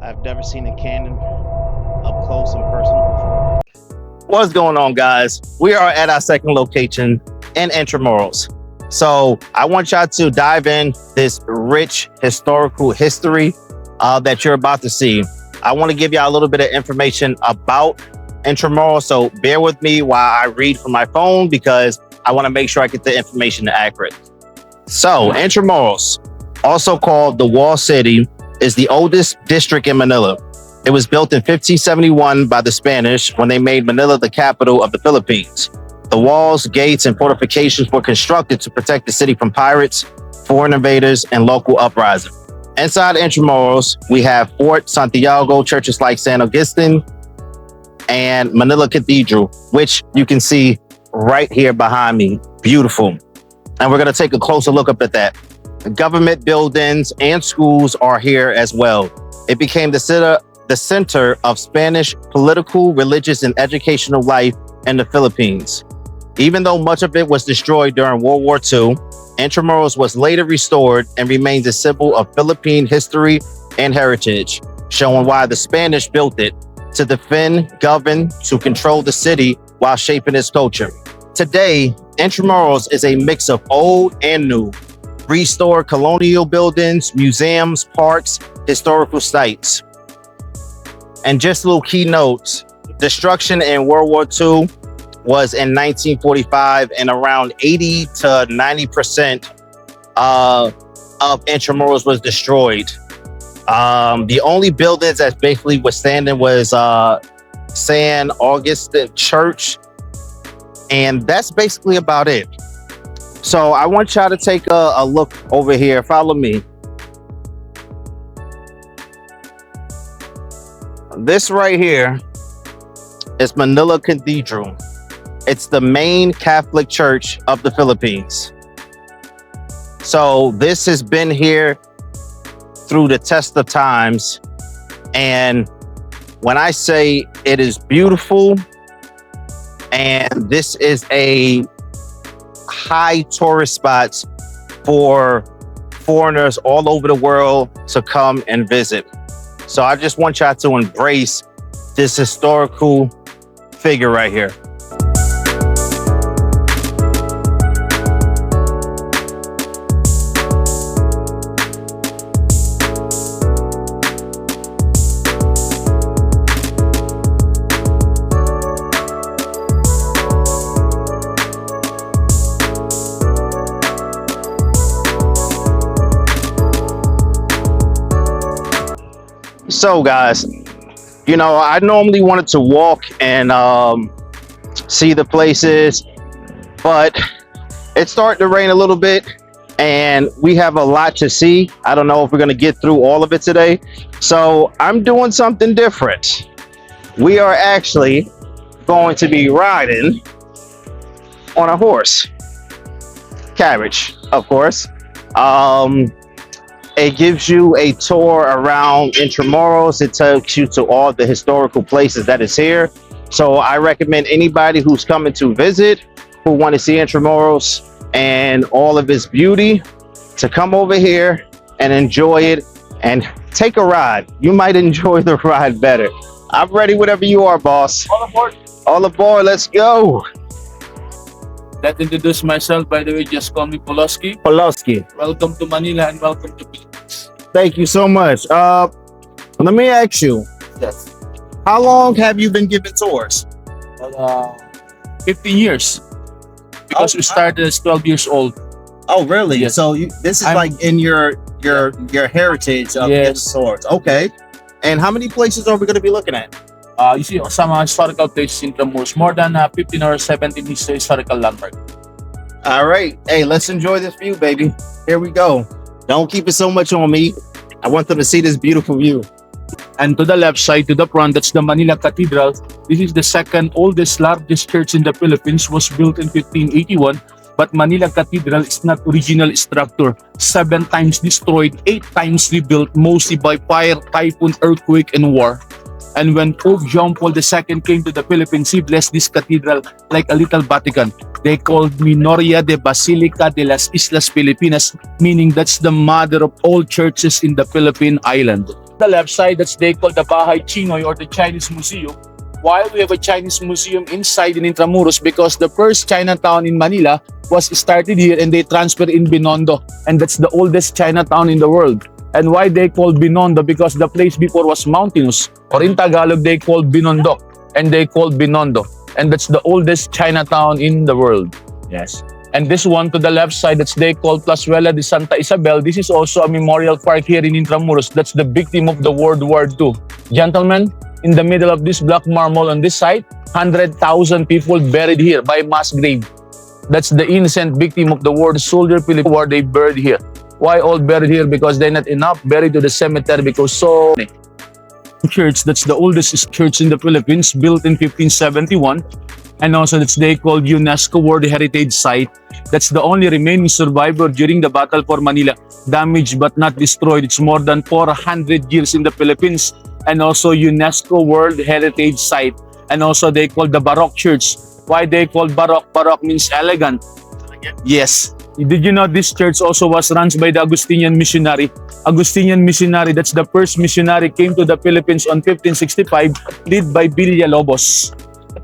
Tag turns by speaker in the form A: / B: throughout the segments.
A: I've never seen a cannon up close and personal before.
B: What's going on, guys? We are at our second location in Intramuros. So I want y'all to dive in this rich historical history that you're about to see. I want to give y'all a little bit of information about Intramuros. So bear with me while I read from my phone because I want to make sure I get the information accurate. So Intramuros, also called the Wall City, is the oldest district in Manila. It was built in 1571 by the Spanish when they made Manila the capital of the Philippines. The walls, gates, and fortifications were constructed to protect the city from pirates, foreign invaders, and local uprising. Inside Intramuros, we have Fort Santiago, churches like San Agustin, and Manila Cathedral, which you can see right here behind me. Beautiful. And we're going to take a closer look up at that. Government buildings and schools are here as well. It became the center of Spanish political, religious, and educational life in the Philippines. Even though much of it was destroyed during World War II, Intramuros was later restored and remains a symbol of Philippine history and heritage, showing why the Spanish built it: to defend, govern, to control the city while shaping its culture. Today, Intramuros is a mix of old and new. Restored colonial buildings, museums, parks, historical sites. And just little key notes: destruction in World War II was in 1945, and around 80 to 90% of Intramuros was destroyed. The only buildings that basically was standing was San Agustin Church, and that's basically about it. So I want y'all to take a look over here. Follow me. This right here is Manila Cathedral. It's the main Catholic church of the Philippines. So this has been here through the test of times. And when I say it is beautiful, and this is a high tourist spots for foreigners all over the world to come and visit. So I just want y'all to embrace this historical figure right here. So guys, you know, I normally wanted to walk and see the places, but it's starting to rain a little bit and we have a lot to see. I don't know if we're going to get through all of it today. So I'm doing something different. We are actually going to be riding on a horse. Carriage, of course. It gives you a tour around Intramuros. It takes you to all the historical places that is here. So I recommend anybody who's coming to visit, who want to see Intramuros and all of its beauty, to come over here and enjoy it and take a ride. You might enjoy the ride better. I'm ready whenever you are, boss.
C: All aboard.
B: All aboard, let's go.
C: Let's introduce myself. By the way, just call me Poloski.
B: Poloski.
C: Welcome to Manila and welcome to Philippines.
B: Thank you so much. Let me ask you,
C: Yes.
B: how long have you been giving tours?
C: 15 years. Because we started as 12 years old.
B: Oh, really?
C: Yes.
B: So this is
C: I'm-
B: like in your heritage of
C: Yes.
B: giving tours. Okay. And how many places are we going to be looking at?
C: You see some historical places in Intramuros. More than 15 or 17 historical landmark.
B: All right. Hey, let's enjoy this view, baby. Here we go. Don't keep it so much on me. I want them to see this beautiful view.
C: And to the left side, to the front, that's the Manila Cathedral. This is the second oldest, largest church in the Philippines. Was built in 1581. But Manila Cathedral is not original structure. 7 times destroyed, 8 times rebuilt, mostly by fire, typhoon, earthquake, and war. And when Pope John Paul II came to the Philippines, he blessed this cathedral like a little Vatican. They called Minoria de Basilica de las Islas Filipinas, meaning that's the mother of all churches in the Philippine island. The left side, that's they call the Bahay Chinoy or the Chinese Museum. Why we have a Chinese museum inside in Intramuros? Because the first Chinatown in Manila was started here and they transferred in Binondo. And that's the oldest Chinatown in the world. And why they called Binondo? Because the place before was mountainous. Or in Tagalog, they called Binondok. And they called Binondo. And that's the oldest Chinatown in the world. Yes. And this one to the left side, that's they call Plazuela de Santa Isabel. This is also a memorial park here in Intramuros. That's the victim of the World War II. Gentlemen, in the middle of this black marble on this side, 100,000 people buried here by mass grave. That's the innocent victim of the war soldier Philippine War. They buried here. Why all buried here? Because they're not enough buried to the cemetery because so many. Church, that's the oldest church in the Philippines, built in 1571. And also that's they called UNESCO World Heritage Site. That's the only remaining survivor during the battle for Manila. Damaged but not destroyed. It's more than 400 years in the Philippines. And also UNESCO World Heritage Site. And also they called the Baroque Church. Why they called Baroque? Baroque means elegant. Yes. Did you know this church also was run by the Agustinian missionary? Agustinian missionary, that's the first missionary came to the Philippines on 1565, led by Villalobos.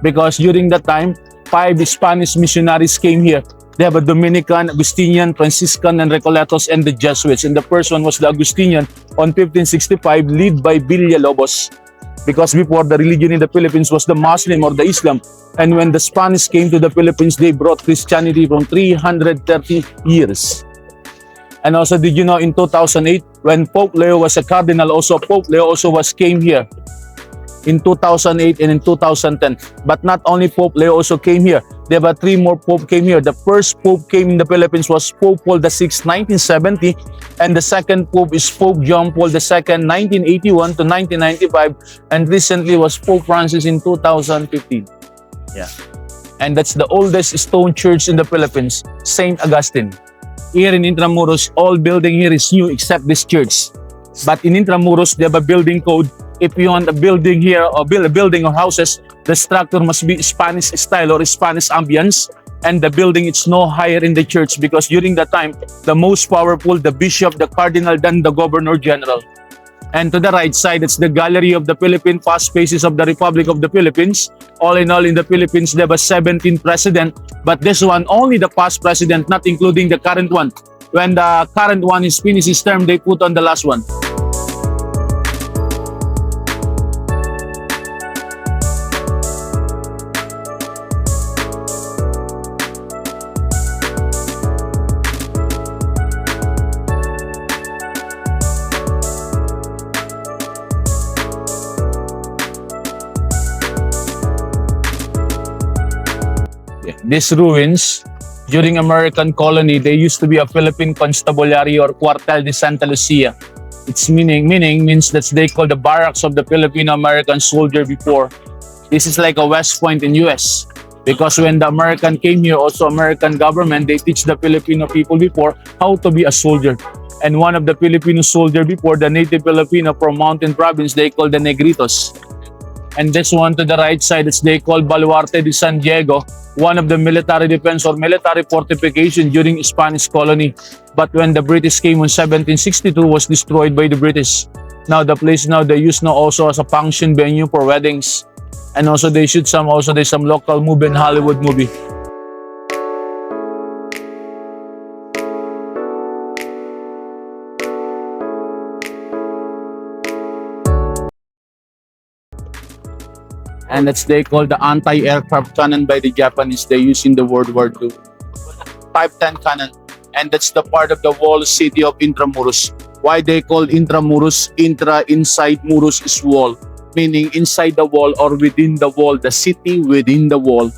C: Because during that time, 5 Spanish missionaries came here. They have a Dominican, Agustinian, Franciscan, and Recoletos, and the Jesuits. And the first one was the Agustinian on 1565, led by Villalobos. Because before, the religion in the Philippines was the Muslim or the Islam. And when the Spanish came to the Philippines, they brought Christianity from 330 years. And also, did you know in 2008, when Pope Leo was a cardinal, also Pope Leo also came here in 2008 and in 2010. But not only Pope Leo also came here. There were 3 more Pope came here. The first Pope came in the Philippines was Pope Paul VI, 1970. And the second Pope is Pope John Paul II, 1981 to 1995. And recently was Pope Francis in 2015. Yeah. And that's the oldest stone church in the Philippines, St. Augustine. Here in Intramuros, all building here is new except this church. But in Intramuros, they have a building code. If you want a building here or build a building or houses, the structure must be Spanish style or Spanish ambience. And the building is no higher in the church because during that time, the most powerful, the bishop, the cardinal, then the governor general. And to the right side, it's the gallery of the Philippine past faces of the Republic of the Philippines. All in all, in the Philippines, there was 17 president. But this one, only the past president, not including the current one. When the current one is finished his term, they put on the last one. These ruins, during American colony, they used to be a Philippine constabulary or Cuartel de Santa Lucia. Its meaning means that they call the barracks of the Filipino-American soldier before. This is like a West Point in US. Because when the American came here, also American government, they teach the Filipino people before how to be a soldier. And one of the Filipino soldier before, the native Filipino from Mountain Province, they call the Negritos. And this one to the right side, it's they call Baluarte de Santiago, one of the military defense or military fortification during Spanish colony. But when the British came in 1762, was destroyed by the British. Now the place now they use now also as a function venue for weddings. And also they shoot some local movie and Hollywood movie. And that's they call the anti-aircraft cannon by the Japanese. They use in the World War II. 510 cannon. And that's the part of the wall city of Intramuros. Why they call Intramuros? Intra, inside, Muros is wall. Meaning inside the wall or within the wall. The city within the wall.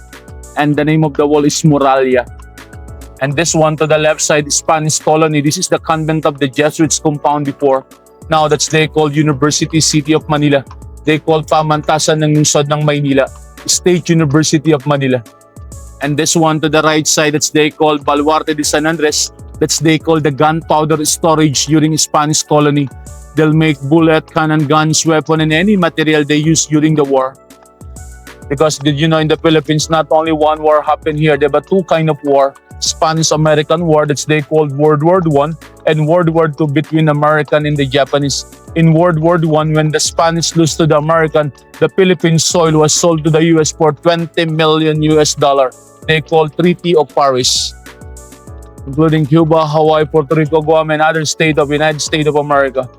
C: And the name of the wall is Muralla. And this one to the left side is Spanish colony. This is the convent of the Jesuits compound before. Now that's they called University City of Manila. They call Pamantasan ng Lungsod ng Maynila, State University of Manila. And this one to the right side, that's they call Baluarte de San Andres. That's they call the gunpowder storage during Spanish colony. They'll make bullet, cannon, guns, weapon, and any material they use during the war. Because did you know in the Philippines, not only one war happened here, there were 2 kinds of war. Spanish-American War, that's they called World War I, and World War II between American and the Japanese. in World War I, when the Spanish lost to the American, the Philippine soil was sold to the US for 20 million US dollar. They called Treaty of Paris, including Cuba, Hawaii, Puerto Rico, Guam, and other states of United States of America.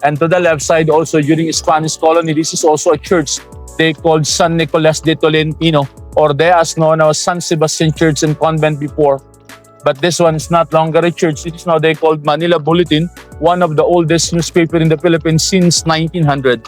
C: And to the left side, also during Spanish colony, this is also a church they called San Nicolas de Tolentino, or they as known as San Sebastian Church and Convent before. But this one is not longer a church. It is now they called Manila Bulletin, one of the oldest newspaper in the Philippines since 1900.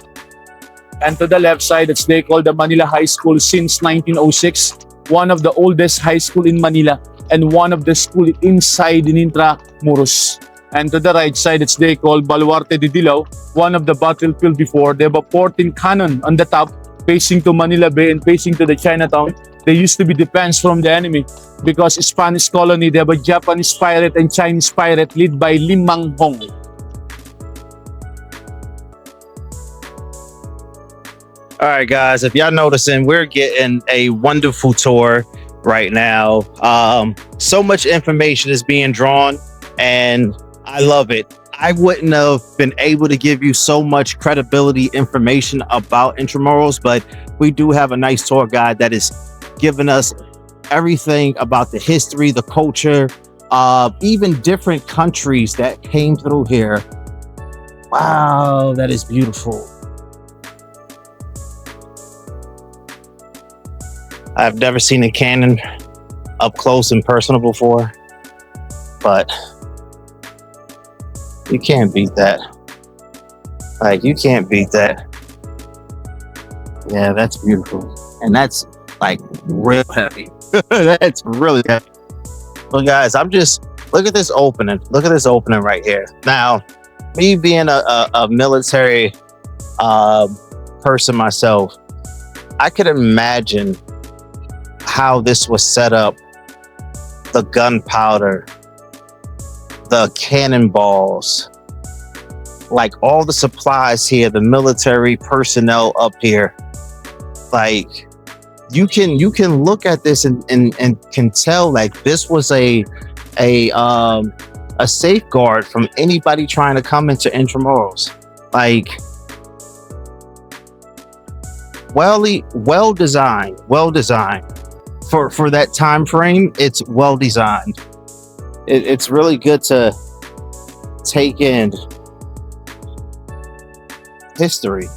C: And to the left side, it's they called the Manila High School since 1906, one of the oldest high school in Manila and one of the school inside in Intramuros. And to the right side, it's they called Baluarte de Dilao, one of the battlefield before. They have a 14 cannon on the top, facing to Manila Bay and facing to the Chinatown. They used to be defense from the enemy because Spanish colony, they have a Japanese pirate and Chinese pirate led by Lim Mang Hong.
B: All right, guys, if y'all noticing, we're getting a wonderful tour right now. So much information is being drawn, and I love it. I wouldn't have been able to give you so much credibility information about Intramuros, but we do have a nice tour guide that is giving us everything about the history, the culture, even different countries that came through here. Wow, that is beautiful. I've never seen a cannon up close and personal before, but you can't beat that. Like, you can't beat that. Yeah, that's beautiful. And that's like real heavy. That's really heavy. Well, guys, look at this opening. Look at this opening right here. Now, me being a military person myself, I could imagine how this was set up. The gunpowder, the cannonballs, like all the supplies here, the military personnel up here. Like, you can look at this and can tell like this was a safeguard from anybody trying to come into Intramuros. Like, well designed for that time frame. It's well designed. It's really good to take in history.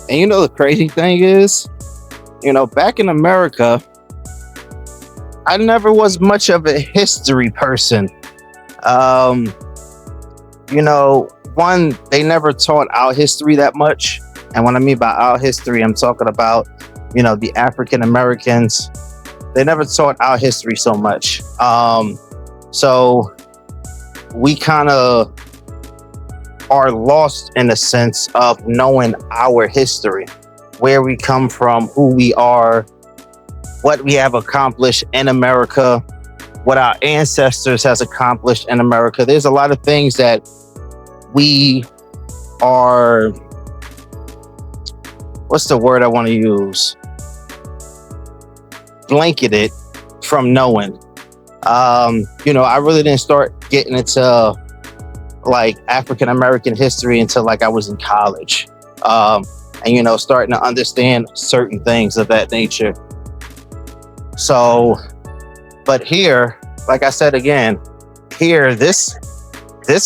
B: And you know, the crazy thing is, you know, back in America, I never was much of a history person. You know, one, they never taught our history that much. And what I mean by our history, I'm talking about, you know, the African Americans. They never taught our history so much. So we kind of are lost in the sense of knowing our history, where we come from, who we are, what we have accomplished in America, what our ancestors has accomplished in America. There's a lot of things that we are, what's the word I want to use? Blanketed from knowing. You know, I really didn't start getting into like African American history until like I was in college. And, you know, starting to understand certain things of that nature. So, but here, like I said again, here, this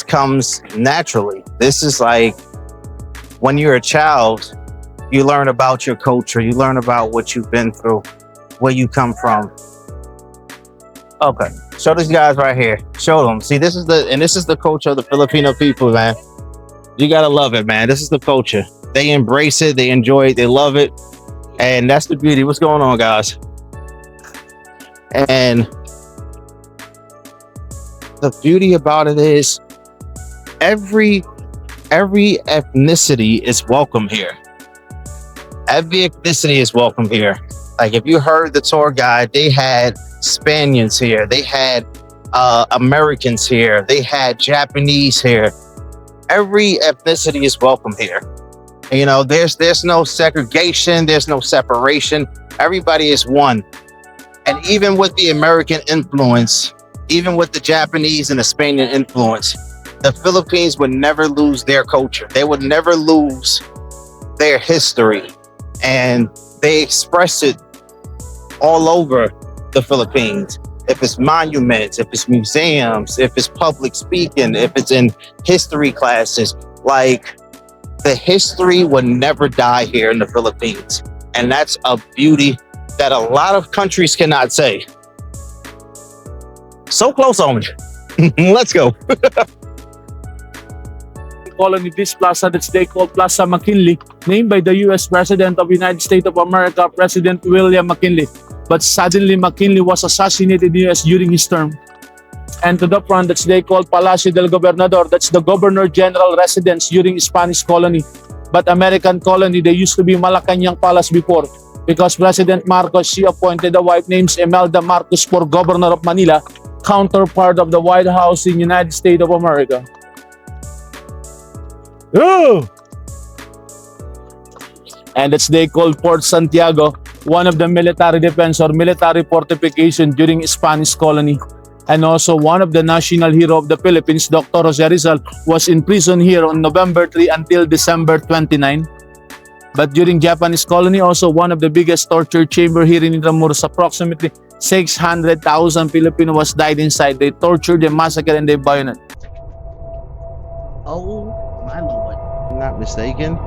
B: comes naturally. This is like when you're a child, you learn about your culture, you learn about what you've been through, where you come from. Okay, show these guys right here. Show them. See, this is the culture of the Filipino people, man. You gotta love it, man. This is the culture. They embrace it, they enjoy it, they love it, and that's the beauty. What's going on, guys? And the beauty about it is every ethnicity is welcome here. Every ethnicity is welcome here. Like, if you heard the tour guide, they had Spaniards here, they had Americans here, they had Japanese here. Every ethnicity is welcome here. And, you know, there's no segregation, there's no separation. Everybody is one. And even with the American influence, even with the Japanese and the Spaniard influence, the Philippines would never lose their culture. They would never lose their history. And they express it all over the Philippines. If it's monuments, if it's museums, if it's public speaking, if it's in history classes, like the history would never die here in the Philippines. And that's a beauty that a lot of countries cannot say. So close on me. Let's go.
C: Colony, this plaza that they call Plaza McKinley, named by the U.S. President of the United States of America, President William McKinley. But suddenly, McKinley was assassinated in the U.S. during his term. And to the front, that's they call Palacio del Gobernador. That's the Governor General residence during Spanish colony. But American colony, they used to be Malacanang Palace before. Because President Marcos, she appointed a wife named Imelda Marcos for Governor of Manila, counterpart of the White House in United States of America. Oh! And that's they call Fort Santiago, one of the military defense or military fortification during Spanish colony. And also one of the national hero of the Philippines, Dr. Jose Rizal, was in prison here on November 3 until December 29. But during Japanese colony, also one of the biggest torture chamber here in Intramuros, approximately 600,000 Filipinos died inside. They tortured, they massacred, and they bayonet.
A: Oh my lord. If I'm not mistaken,